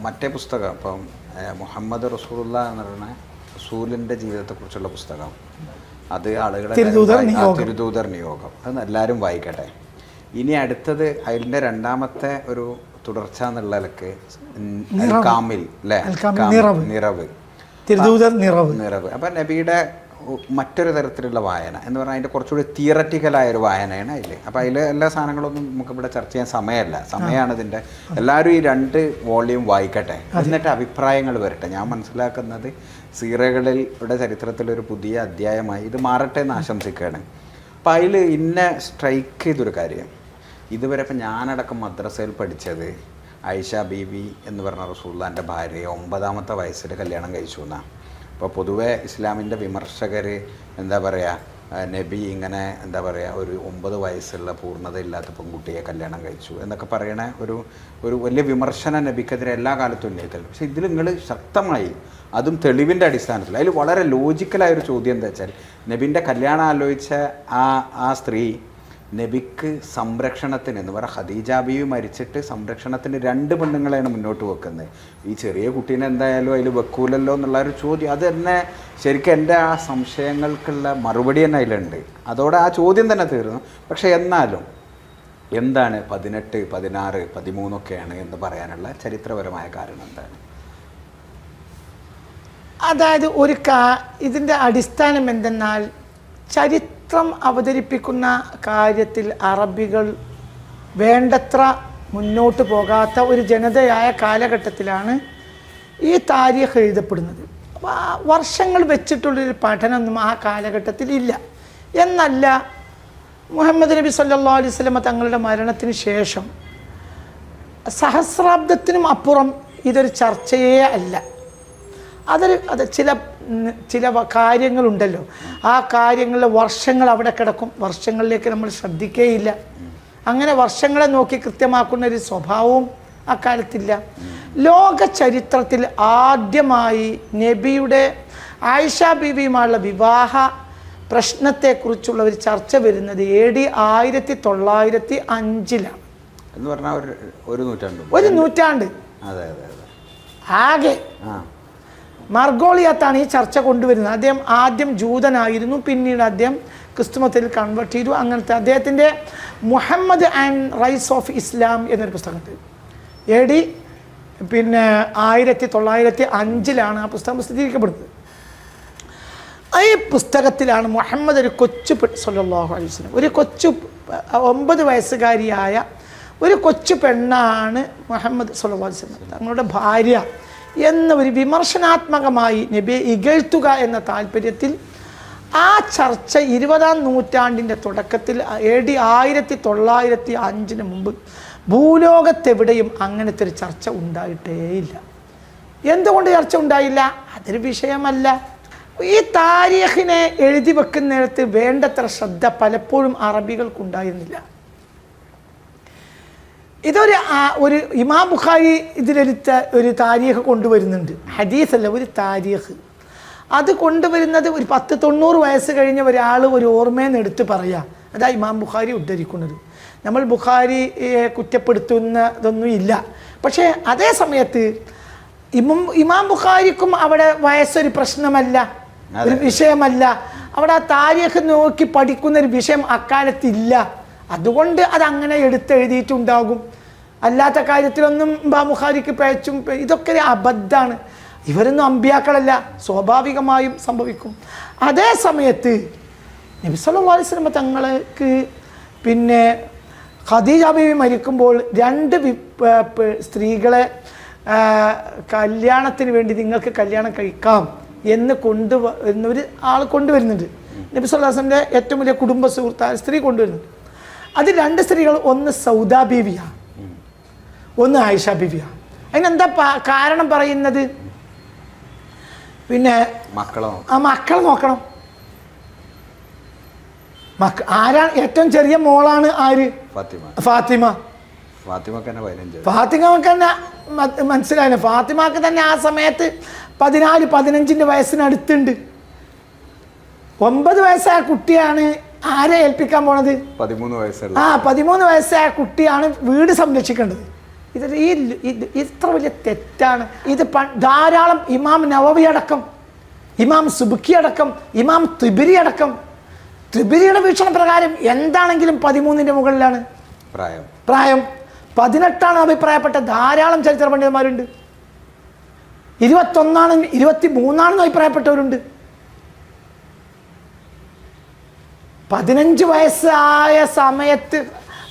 മറ്റേ പുസ്തകം ഇപ്പം മുഹമ്മദ് റസൂലുള്ള എന്ന് പറയുന്ന റസൂലിൻ്റെ ജീവിതത്തെക്കുറിച്ചുള്ള പുസ്തകം, അത് ആളുകളെ തിരുദൂതർ നിയോഗം, അത് എല്ലാവരും വായിക്കട്ടെ. ഇനി അടുത്തത് അതിൻ്റെ രണ്ടാമത്തെ ഒരു തുടർച്ച എന്നുള്ള നിലക്ക് കാമിൽ അല്ലേ, നിറവ്, നിറവ്. അപ്പം നബിയുടെ മറ്റൊരു തരത്തിലുള്ള വായന എന്ന് പറഞ്ഞാൽ അതിൻ്റെ കുറച്ചുകൂടി തിയററ്റിക്കലായൊരു വായനയാണ് അതിൽ. അപ്പോൾ അതിൽ എല്ലാ സാധനങ്ങളൊന്നും നമുക്കിവിടെ ചർച്ച ചെയ്യാൻ സമയമാണ് ഇതിൻ്റെ. എല്ലാവരും ഈ 2 വോള്യൂം വായിക്കട്ടെ, എന്നിട്ട് അഭിപ്രായങ്ങൾ വരട്ടെ. ഞാൻ മനസ്സിലാക്കുന്നത് സീറകളുടെ ചരിത്രത്തിലൊരു പുതിയ അധ്യായമായി ഇത് മാറട്ടെ എന്ന് ആശംസിക്കുകയാണ്. അപ്പോൾ അതിൽ ഇന്നെ സ്ട്രൈക്ക് ചെയ്തൊരു കാര്യം, ഇതുവരെ ഇപ്പം ഞാനടക്കം മദ്രസയിൽ പഠിച്ചത് ആയിഷ ബീവി എന്ന് പറഞ്ഞ റസൂലുള്ളാഹിൻ്റെ ഭാര്യയെ 9ാമത്തെ വയസ്സിൽ കല്യാണം കഴിച്ചു എന്നാണ്. അപ്പോൾ പൊതുവെ ഇസ്ലാമിൻ്റെ വിമർശകർ എന്താ പറയുക, നബി ഇങ്ങനെ എന്താ പറയുക ഒരു 9 വയസ്സുള്ള പൂർണ്ണതയില്ലാത്ത പെൺകുട്ടിയെ കല്യാണം കഴിച്ചു എന്നൊക്കെ പറയണ ഒരു വലിയ വിമർശനം നബിക്കെതിരെ എല്ലാ കാലത്തും ഉന്നയിക്കൽ. പക്ഷേ ഇതിൽ നിങ്ങൾ ശക്തമായി, അതും തെളിവിൻ്റെ അടിസ്ഥാനത്തിൽ, അതിൽ വളരെ ലോജിക്കലായൊരു ചോദ്യം എന്താ വെച്ചാൽ, നബിൻ്റെ കല്യാണം ആലോചിച്ച ആ സ്ത്രീ നബിക്ക് സംരക്ഷണത്തിന് എന്ന് പറയുക, ഖദീജ ബീവി മരിച്ചിട്ട് സംരക്ഷണത്തിന് 2 പെണ്ണുങ്ങളെയാണ് മുന്നോട്ട് വെക്കുന്നത്. ഈ ചെറിയ കുട്ടീനെ എന്തായാലും അതിൽ വെക്കൂലല്ലോ എന്നുള്ള ഒരു ചോദ്യം, അത് തന്നെ ശരിക്കും എൻ്റെ ആ സംശയങ്ങൾക്കുള്ള മറുപടി തന്നെ അതിലുണ്ട്. അതോടെ ആ ചോദ്യം തന്നെ തീർന്നു. പക്ഷേ എന്നാലും എന്താണ് 18, 16, 13 ഒക്കെയാണ് എന്ന് പറയാനുള്ള ചരിത്രപരമായ കാരണം എന്താണ്? അതായത് ഇതിൻ്റെ അടിസ്ഥാനം എന്തെന്നാൽ, ചരിത്രം അവതരിപ്പിക്കുന്ന കാര്യത്തിൽ അറബികൾ വേണ്ടത്ര മുന്നോട്ട് പോകാത്ത ഒരു ജനതയായ കാലഘട്ടത്തിലാണ് ഈ താരീഖ് എഴുതപ്പെടുന്നത്. വർഷങ്ങൾ വെച്ചിട്ടുള്ളൊരു പഠനമൊന്നും ആ കാലഘട്ടത്തിൽ ഇല്ല. എന്നല്ല, മുഹമ്മദ് നബി സല്ലല്ലാഹു അലൈഹി വസല്ലം തങ്ങളുടെ മരണത്തിന് ശേഷം സഹസ്രാബ്ദത്തിനും അപ്പുറം ഇതൊരു ചർച്ചയേ അല്ല. അത് ചില കാര്യങ്ങളുണ്ടല്ലോ, ആ കാര്യങ്ങളിലെ വർഷങ്ങൾ അവിടെ കിടക്കും, വർഷങ്ങളിലേക്ക് നമ്മൾ ശ്രദ്ധിക്കുകയില്ല. അങ്ങനെ വർഷങ്ങളെ നോക്കി കൃത്യമാക്കുന്ന ഒരു സ്വഭാവവും അക്കാലത്തില്ല. ലോക ചരിത്രത്തിൽ ആദ്യമായി നബിയുടെ ആയിഷ ബീവിയുമായുള്ള വിവാഹ പ്രശ്നത്തെക്കുറിച്ചുള്ള ഒരു ചർച്ച വരുന്നത് AD 1905 എന്ന് പറഞ്ഞാൽ ഒരു നൂറ്റാണ്ട് ആകെ. മാർഗോളിയാത്താണ് ഈ ചർച്ച കൊണ്ടുവരുന്നത്. അദ്ദേഹം ആദ്യം ജൂതനായിരുന്നു, പിന്നീട് അദ്ദേഹം ക്രിസ്തുമതത്തിൽ കൺവേർട്ട് ചെയ്തു. അങ്ങനത്തെ അദ്ദേഹത്തിൻ്റെ Muhammad and rise of Islam എന്നൊരു പുസ്തകമുണ്ട്. AD 1905 ആ പുസ്തകം പ്രസിദ്ധീകരിക്കപ്പെടുന്നത്. ഈ പുസ്തകത്തിലാണ് മുഹമ്മദ് ഒരു കൊച്ചു സല്ലല്ലാഹു അലൈഹി വസല്ലം, ഒരു 9 വയസ്സുകാരിയായ ഒരു കൊച്ചു പെണ്ണാണ് മുഹമ്മദ് സല്ലല്ലാഹു അലൈഹി വസല്ലം തങ്ങളുടെ ഭാര്യ എന്ന ഒരു വിമർശനാത്മകമായി നബിയെ ഇകഴ്ത്തുക എന്ന താല്പര്യത്തിൽ ആ ചർച്ച 20ാം നൂറ്റാണ്ടിൻ്റെ തുടക്കത്തിൽ AD 1905 മുമ്പ് ഭൂലോകത്തെവിടെയും അങ്ങനത്തെ ഒരു ചർച്ച ഉണ്ടായിട്ടേയില്ല. എന്തുകൊണ്ട് ചർച്ച ഉണ്ടായില്ല? അതൊരു വിഷയമല്ല. ഈ താരീഖിനെ എഴുതി വെക്കുന്നിടത്ത് വേണ്ടത്ര ശ്രദ്ധ പലപ്പോഴും അറബികൾക്കുണ്ടായിരുന്നില്ല. ഒരു ഇമാം ബുഖാരി ഒരു താരീഖ് കൊണ്ടുവരുന്നുണ്ട്, ഹദീസല്ല, ഒരു താരീഖ്. അത് കൊണ്ടുവരുന്നത് ഒരു 10-90 വയസ്സ് കഴിഞ്ഞ ഒരാൾ ഒരു ഓർമ്മയെന്ന് എടുത്ത് പറയാം. അതാ ഇമാം ബുഖാരി ഉദ്ധരിക്കുന്നത്. നമ്മൾ ബുഖാരിയെ കുറ്റപ്പെടുത്തുന്നതൊന്നും ഇല്ല. പക്ഷേ അതേ സമയത്ത് ഇമാം ബുഖാരിക്കും അവിടെ വയസ്സൊരു പ്രശ്നമല്ല, ഒരു വിഷയമല്ല. അവിടെ ആ താരീഖ് നോക്കി പഠിക്കുന്നൊരു വിഷയം അക്കാലത്തില്ല. അതുകൊണ്ട് അതങ്ങനെ എടുത്തെഴുതിയിട്ടുണ്ടാകും. അല്ലാത്ത കാര്യത്തിലൊന്നും ഇമാം ബുഖാരിക്ക് പേച്ചും ഇതൊക്കെ അബദ്ധമാണ്. ഇവരൊന്നും അമ്പിയാക്കളല്ല, സ്വാഭാവികമായും സംഭവിക്കും. അതേ സമയത്ത് നബി സല്ലല്ലാഹു അലൈഹി വസല്ലം തങ്ങൾക്ക് ഖദീജ ബീവി മരിക്കുമ്പോൾ 2 സ്ത്രീകളെ കല്യാണത്തിന് വേണ്ടി നിങ്ങൾക്ക് കല്യാണം കഴിക്കാം എന്ന് ഒരു ആൾ കൊണ്ടുവരുന്നുണ്ട്. നബി സല്ലല്ലാഹു അലൈഹി വസല്ലമിൻ്റെ ഏറ്റവും വലിയ കുടുംബ സുഹൃത്തായ സ്ത്രീ കൊണ്ടുവരുന്നുണ്ട്. അത് 2 സ്ത്രീകൾ, ഒന്ന് സൗദ ബീവിയാണ്, ഒന്ന് ആയിഷ ബീവിയാണ്. അതിനെന്താ കാരണം പറയുന്നത്? മക്കളെ നോക്കണം. ആരാണ് ഏറ്റവും ചെറിയ മോളാണ്? ആര്? ഫാത്തിമ. ഫാത്തിമക്ക് തന്നെ മനസ്സിലായില്ല. ഫാത്തിമക്ക് തന്നെ ആ സമയത്ത് 14-15 വയസ്സിനടുത്തുണ്ട്. 9 വയസ്സായ കുട്ടിയാണ് ആരെ ഏൽപ്പിക്കാൻ പോണത്? 13 വയസ്സുള്ള 13 വയസ്സായ കുട്ടിയാണ് വീട് സംരക്ഷിക്കേണ്ടത്. ഇത്ര വലിയ തെറ്റാണ് ഇത്. ധാരാളം ഇമാം നവവി അടക്കം, ഇമാം സുബ്കി അടക്കം, ഇമാം തിബിരി അടക്കം, തിബിരിയുടെ വീക്ഷണ പ്രകാരം എന്താണെങ്കിലും 13ന്റെ മുകളിലാണ് പ്രായം. 18 അഭിപ്രായപ്പെട്ട ധാരാളം ചരിത്ര പണ്ഡിതന്മാരുണ്ട്. 21 23 അഭിപ്രായപ്പെട്ടവരുണ്ട്. 15 വയസ്സായ സമയത്ത്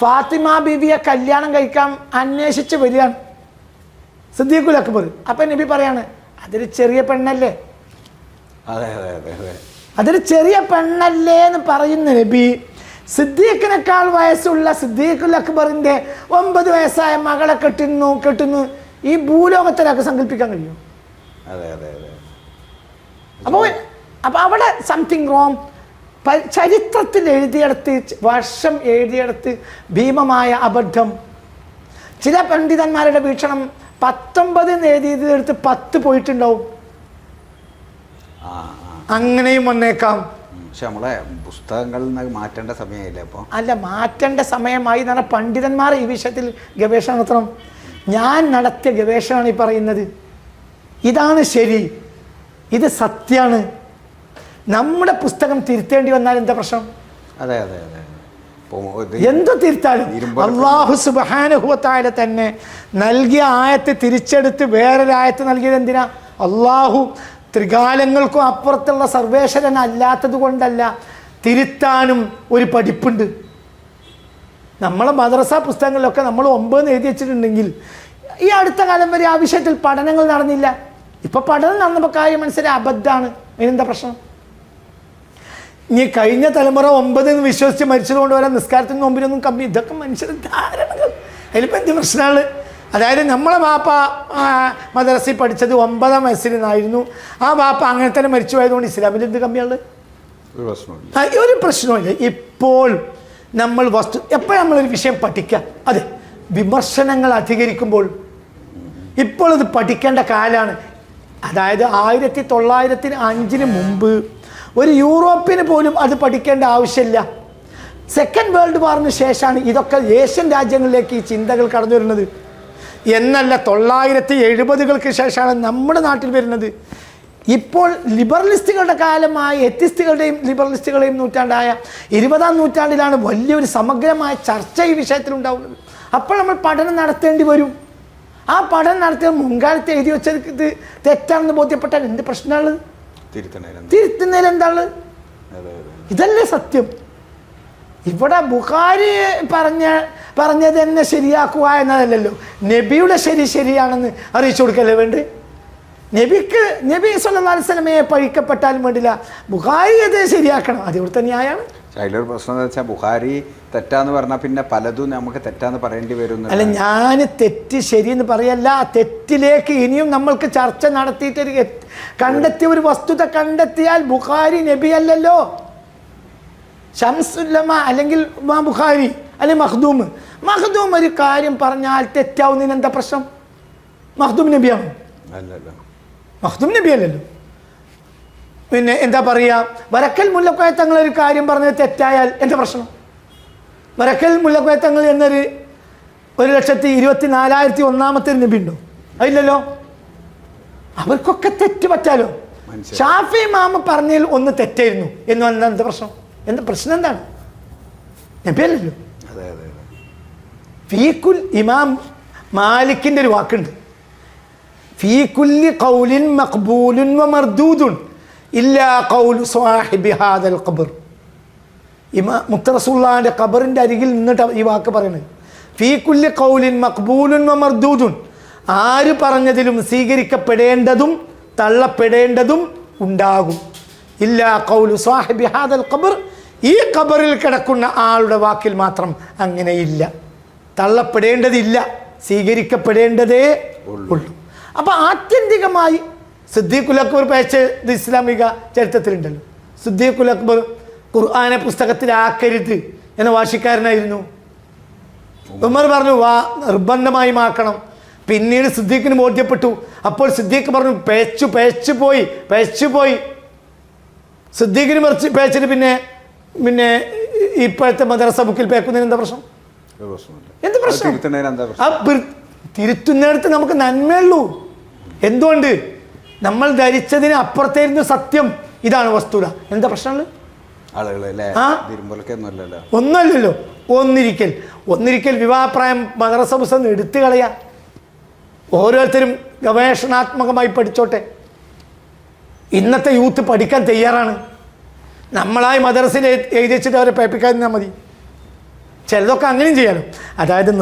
ഫാത്തിമ ബീവിയെ കല്യാണം കഴിക്കാൻ അന്വേഷിച്ച് വരികയാണ് സിദ്ദീഖുൽ അക്ബർ. അപ്പൊ നബി പറയാണ്, അതൊരു ചെറിയ പെണ്ണല്ലേ, അതൊരു ചെറിയ പെണ്ണല്ലേ എന്ന് പറയുന്ന നബി സിദ്ദീഖിനേക്കാൾ വയസ്സുള്ള സിദ്ദീഖുൽ അക്ബറിന്റെ 9 വയസ്സായ മകളെ കെട്ടുന്നു. ഈ ഭൂലോകത്തിലൊക്കെ സങ്കല്പിക്കാൻ കഴിയും? അപ്പൊ അവിടെ സംതിങ് റോങ്. ചരിത്രത്തിൽ എഴുതിയെടുത്ത്, വർഷം എഴുതിയെടുത്ത് ഭീമമായ അബദ്ധം. ചില പണ്ഡിതന്മാരുടെ വീക്ഷണം 19 എഴുതിയെടുത്ത് 10 പോയിട്ടുണ്ടാവും. അങ്ങനെയും വന്നേക്കാം. പക്ഷെ നമ്മളെ പുസ്തകങ്ങളിൽ നിന്ന് മാറ്റേണ്ട സമയമില്ല ഇപ്പോൾ. അല്ല, മാറ്റേണ്ട സമയമായി എന്ന് പറഞ്ഞാൽ പണ്ഡിതന്മാർ ഈ വിഷയത്തിൽ ഗവേഷണം നടത്തണം. ഞാൻ നടത്തിയ ഗവേഷണമാണ് ഈ പറയുന്നത്. ഇതാണ് ശരി, ഇത് സത്യമാണ്. നമ്മുടെ പുസ്തകം തിരുത്തേണ്ടി വന്നാൽ എന്താ പ്രശ്നം? എന്തു തിരുത്താലും അല്ലാഹു സുബ്ഹാനഹു വ തആല തന്നെ നൽകിയ ആയത്ത് തിരിച്ചെടുത്ത് വേറൊരായത്ത് നൽകിയത് എന്തിനാ? അല്ലാഹു ത്രികാലങ്ങൾക്കും അപ്പുറത്തുള്ള സർവേശ്വരനല്ലാത്തത് കൊണ്ടല്ല, തിരുത്താനും ഒരു പഠിപ്പുണ്ട്. നമ്മളെ മദ്രസ പുസ്തകങ്ങളിലൊക്കെ നമ്മൾ 9 എഴുതി വെച്ചിട്ടുണ്ടെങ്കിൽ ഈ അടുത്ത കാലം വരെ ആ വിഷയത്തിൽ പഠനങ്ങൾ നടന്നില്ല. ഇപ്പൊ പഠനം നടന്നപ്പോൾ കാര്യം മനസ്സിലായി അബദ്ധമാണ്. അതിനെന്താ പ്രശ്നം? ഇനി കഴിഞ്ഞ തലമുറ 9 എന്ന് വിശ്വസിച്ച് മരിച്ചതുകൊണ്ട് വരെ നിസ്കാരത്തിന് നോമ്പിനൊന്നും കമ്മി. ഇതൊക്കെ മനുഷ്യർ ധാരണകൾ. അതിലിപ്പോൾ എന്ത് പ്രശ്നമാണ്? അതായത് നമ്മളെ വാപ്പ മദ്രസയിൽ പഠിച്ചത് 9 വയസ്സിലായിരുന്നു. ആ വാപ്പ അങ്ങനെ തന്നെ മരിച്ചു പോയതുകൊണ്ട് ഇസ്ലാമിൽ എന്ത് കമ്മിയാണ്? ഒരു പ്രശ്നമില്ല. ഇപ്പോൾ നമ്മൾ എപ്പോഴും നമ്മളൊരു വിഷയം പഠിക്കുക, അതെ, വിമർശനങ്ങൾ അധികരിക്കുമ്പോൾ ഇപ്പോൾ ഇത് പഠിക്കേണ്ട കാലമാണ്. അതായത് 1905 മുമ്പ് ഒരു യൂറോപ്പിന് പോലും അത് പഠിക്കേണ്ട ആവശ്യമില്ല. സെക്കൻഡ് വേൾഡ് വാറിന് ശേഷമാണ് ഇതൊക്കെ ഏഷ്യൻ രാജ്യങ്ങളിലേക്ക് ഈ ചിന്തകൾ കടന്നു വരുന്നത് എന്നല്ല. 1970-കൾക്ക് ശേഷമാണ് നമ്മുടെ നാട്ടിൽ വരുന്നത്. ഇപ്പോൾ ലിബറലിസ്റ്റുകളുടെ കാലമായ എത്തിസ്റ്റുകളുടെയും ലിബറലിസ്റ്റുകളുടെയും നൂറ്റാണ്ടായ 20-ാം നൂറ്റാണ്ടിലാണ് വലിയൊരു സമഗ്രമായ ചർച്ച ഈ വിഷയത്തിലുണ്ടാവുന്നത്. അപ്പോൾ നമ്മൾ പഠനം നടത്തേണ്ടി വരും. ആ പഠനം നടത്തിയ മുൻകാലത്ത് എഴുതി വെച്ചത് ഇത് തെറ്റാണെന്ന് ബോധ്യപ്പെട്ടാൽ എന്ത് പ്രശ്നമാണ്? തിരുത്തുന്നതിൽ എന്താണ്? ഇതല്ലേ സത്യം. ഇവിടെ ബുഖാരി പറഞ്ഞത് തന്നെ ശരിയാക്കുക എന്നതല്ലല്ലോ, നബിയുടെ ശരിയാണെന്ന് അറിയിച്ചു കൊടുക്കല്ലേ വേണ്ട. നബി സല്ലല്ലാഹു അലൈഹി വസല്ലമയെ പഴിക്കപ്പെട്ടാലും വേണ്ടില്ല, ബുഖാരി അത് ശരിയാക്കണം. അത് ഇവിടുത്തെ ന്യായമാണ്. അതിലൊരു പ്രശ്നം എന്ന് വെച്ചാൽ ബുഖാരി തെറ്റാന്ന് പറഞ്ഞാൽ പിന്നെ പലതും നമുക്ക് തെറ്റാന്ന് പറയേണ്ടി വരും. അല്ല, ഞാൻ തെറ്റ് ശരിയെന്ന് പറയല്ല. തെറ്റിലേക്ക് ഇനിയും നമ്മൾക്ക് ചർച്ച നടത്തിയിട്ട് കണ്ടെത്തിയ ഒരു വസ്തുത കണ്ടെത്തിയാൽ ബുഖാരി നബി അല്ലല്ലോ, ശംസുല്ലമ അല്ലെങ്കിൽ ബുഖാരി അല്ലെങ്കിൽ മഖ്ദൂം ഒരു കാര്യം പറഞ്ഞാൽ തെറ്റാവുന്നതിന് എന്താ പ്രശ്നം? മഖ്ദൂം നബിയാണോ? മഖ്ദൂം നബി അല്ലല്ലോ. പിന്നെ എന്താ പറയുക, വരക്കൽ മുല്ലക്കോയ തങ്ങൾ ഒരു കാര്യം പറഞ്ഞത് തെറ്റായാൽ എന്താ പ്രശ്നം? വരക്കൽ മുല്ലക്കോയ തങ്ങൾ എന്നൊരു 1,24,001 നബി ഉണ്ടോ? അതില്ലല്ലോ. അവർക്കൊക്കെ തെറ്റ് പറ്റാലോ. ഷാഫി ഇമാം പറഞ്ഞതിൽ ഒന്ന് തെറ്റായിരുന്നു എന്ന് പറഞ്ഞാൽ എന്താ പ്രശ്നം? എന്താ പ്രശ്നം? എന്താണ്? നബി അല്ലല്ലോ. ഫീകുൽ ഇമാം മാലിക്കിന്റെ ഒരു വാക്കുണ്ട്, ഫീ കുല്ലി ഖൗലിൻ മഖ്ബൂലുൻ വ മർദൂദുൻ ഇല്ലാ ഖൗലു സാഹിബി ഹാദൽ ഖബർ. മുത്ത റസൂലുള്ളാഹിന്റെ ഖബറിന്റെ അരികിൽ നിന്നിട്ട് ഈ വാക്ക് പറയുന്നത്, ഫീ കുല്ലി ഖൗലിൻ മഖ്ബൂലുൻ വ മർദൂദുൻ. ആര് പറഞ്ഞതിലും സ്വീകരിക്കപ്പെടേണ്ടതും തള്ളപ്പെടേണ്ടതും ഉണ്ടാകും. ഇല്ലാ ഖൗലു സാഹിബി ഹാദൽ ഖബർ. ഈ ഖബറിൽ കിടക്കുന്ന ആളുടെ വാക്കിൽ മാത്രം അങ്ങനെയില്ല. തള്ളപ്പെടേണ്ടതില്ല, സ്വീകരിക്കപ്പെടേണ്ടതേ ഉള്ളൂ. അപ്പൊ ആത്യന്തികമായി സിദ്ദീഖുൽ അക്ബർ പേച്ചത് ഇസ്ലാമിക ചരിത്രത്തിലുണ്ടല്ലോ. സിദ്ദീഖുൽ അക്ബർ ഖുർആനെ പുസ്തകത്തിലാക്കരുത് എന്ന വാശിക്കാരനായിരുന്നു. ഉമർ പറഞ്ഞു നിർബന്ധമായും ആക്കണം. പിന്നീട് സിദ്ദീഖിന് ബോധ്യപ്പെട്ടു. അപ്പോൾ സിദ്ദീഖ് പറഞ്ഞു പേച്ചു പോയി. സിദ്ദീഖിന് പേച്ചിട്ട് പിന്നെ ഇപ്പോഴത്തെ മദ്രസ ബുക്കിൽ പേക്കുന്നതിന് എന്താ പ്രശ്നം? എന്ത് പ്രശ്നം? തിരുത്തുന്നിടത്ത് നമുക്ക് നന്മയുള്ളൂ. എന്തുകൊണ്ട്? നമ്മൾ ധരിച്ചതിന് അപ്പുറത്തായിരുന്നു സത്യം. ഇതാണ് വസ്തുത. എന്താ പ്രശ്നമുള്ളത്? ഒന്നുമല്ലല്ലോ. ഒന്നിരിക്കൽ വിവാഹപ്രായം മദ്രസ പുസ്തകം എടുത്തു കളയാ. ഓരോരുത്തരും ഗവേഷണാത്മകമായി പഠിച്ചോട്ടെ. ഇന്നത്തെ യൂത്ത് പഠിക്കാൻ തയ്യാറാണ്. നമ്മളായി മദ്രസയിൽ എഴുതി വെച്ചിട്ട് അവരെ പേപ്പിക്കാതിരുന്നാൽ മതി. ചിലതൊക്കെ അങ്ങനെയും ചെയ്യാലോ. അതായത്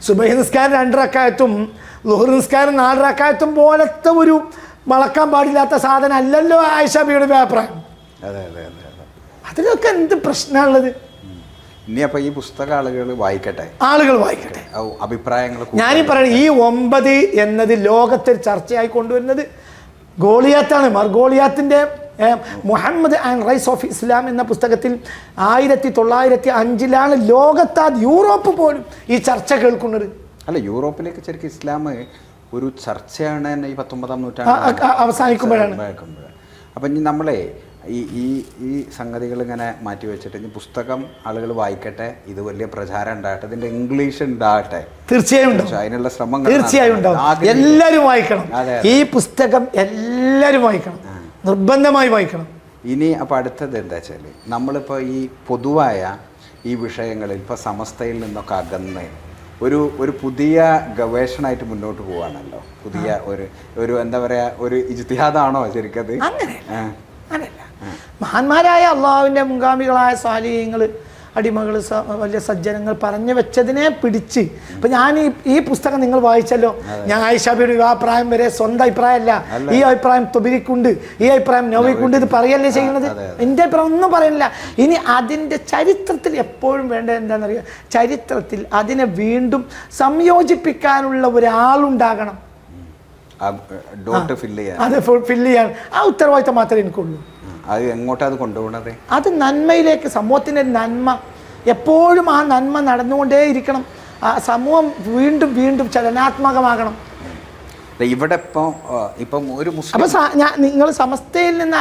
സുബഹി നിസ്കാരം 2 റക്അത്തും ളുഹർ നിസ്കാരം 4 റക്അത്തും പോലത്തെ ഒരു വളക്കാൻ പാടില്ലാത്ത സാധനം അല്ലല്ലോ ആയിഷ ബിയുടെ അഭിപ്രായം. അതിലൊക്കെ എന്ത് പ്രശ്നമുള്ളത്? ഇനി അപ്പൊ ഈ പുസ്തകം ആളുകൾ വായിക്കട്ടെ. അഭിപ്രായങ്ങൾ ഞാനീ പറയുന്നത് ഈ 9 എന്നത് ലോകത്തിൽ ചർച്ചയായി കൊണ്ടുവരുന്നത് ഗോളിയാത്താണ്. ഗോളിയാത്തിൻ്റെ Muhammad and rise of Islam എന്ന പുസ്തകത്തിൽ 1905 ലോകത്ത് യൂറോപ്പ് പോലും ഈ ചർച്ച കേൾക്കുന്നത്. അല്ല, യൂറോപ്പിലേക്ക് ശരിക്കും ഇസ്ലാം ഒരു ചർച്ചയാണ് തന്നെ ഈ 19-ാം നൂറ്റാണ്ട് അവസാനിക്കുമ്പോഴാണ്. അപ്പം ഇനി നമ്മളെ ഈ സംഗതികൾ ഇങ്ങനെ മാറ്റി വെച്ചിട്ട് ഇനി പുസ്തകം ആളുകൾ വായിക്കട്ടെ. ഇത് വലിയ പ്രചാരം ഉണ്ടാകട്ടെ. ഇതിൻ്റെ ഇംഗ്ലീഷ് ഉണ്ടാകട്ടെ. തീർച്ചയായും അതിനുള്ള ശ്രമങ്ങൾ തീർച്ചയായും ഉണ്ടാവും. എല്ലാവരും വായിക്കണം. ഈ പുസ്തകം എല്ലാവരും വായിക്കണം, നിർബന്ധമായി വായിക്കണം. ഇനി അപ്പോൾ അടുത്തത് എന്താ വെച്ചാൽ നമ്മളിപ്പോൾ ഈ പൊതുവായ ഈ വിഷയങ്ങളിൽ ഇപ്പോൾ സമസ്തയിൽ നിന്നൊക്കെ അകന്ന് ഒരു പുതിയ ഗവേഷണമായിട്ട് മുന്നോട്ട് പോവാണല്ലോ. പുതിയ ഒരു എന്താ പറയുക, ഒരു ഇജ്തിഹാദാണോ ശരിക്കത്? അങ്ങനെയല്ല. മഹാന്മാരായ അള്ളാഹുവിൻ്റെ മുൻഗാമികളായ സാലിഹ്യങ്ങൾ, അടിമകൾ, വലിയ സജ്ജനങ്ങൾ പറഞ്ഞു വെച്ചതിനെ പിടിച്ച്. ഇപ്പം ഞാൻ ഈ പുസ്തകം നിങ്ങൾ വായിച്ചല്ലോ. ഞാൻ ആയിഷ ബിയുടെ വിവാഹപ്രായം വരെ സ്വന്തം അഭിപ്രായമല്ല. ഈ അഭിപ്രായം തൊബിരിക്കുണ്ട്, ഈ അഭിപ്രായം നവവിക്കുണ്ട്. ഇത് പറയല്ലേ ചെയ്യുന്നത്. എൻ്റെ അഭിപ്രായം ഒന്നും പറയുന്നില്ല. ഇനി അതിൻ്റെ ചരിത്രത്തിൽ എപ്പോഴും വേണ്ടത് എന്താണെന്നറിയാം? ചരിത്രത്തിൽ അതിനെ വീണ്ടും സംയോജിപ്പിക്കാനുള്ള ഒരാളുണ്ടാകണം. അത് ഫില്ല് ചെയ്യാൻ ആ ഉത്തരവാദിത്തം മാത്രമേ എനിക്കുള്ളൂ. അത് എങ്ങോട്ടാണ് കൊണ്ടുപോകുന്നത്? അത് നന്മയിലേക്ക്, സമൂഹത്തിൻ്റെ നന്മ. എപ്പോഴും ആ നന്മ നടന്നുകൊണ്ടേ ഇരിക്കണം. ആ സമൂഹം വീണ്ടും വീണ്ടും ചലനാത്മകമാകണം. ഇവിടെ ഇപ്പം ഒരു അപ്പം നിങ്ങൾ സമസ്തയിൽ നിന്ന്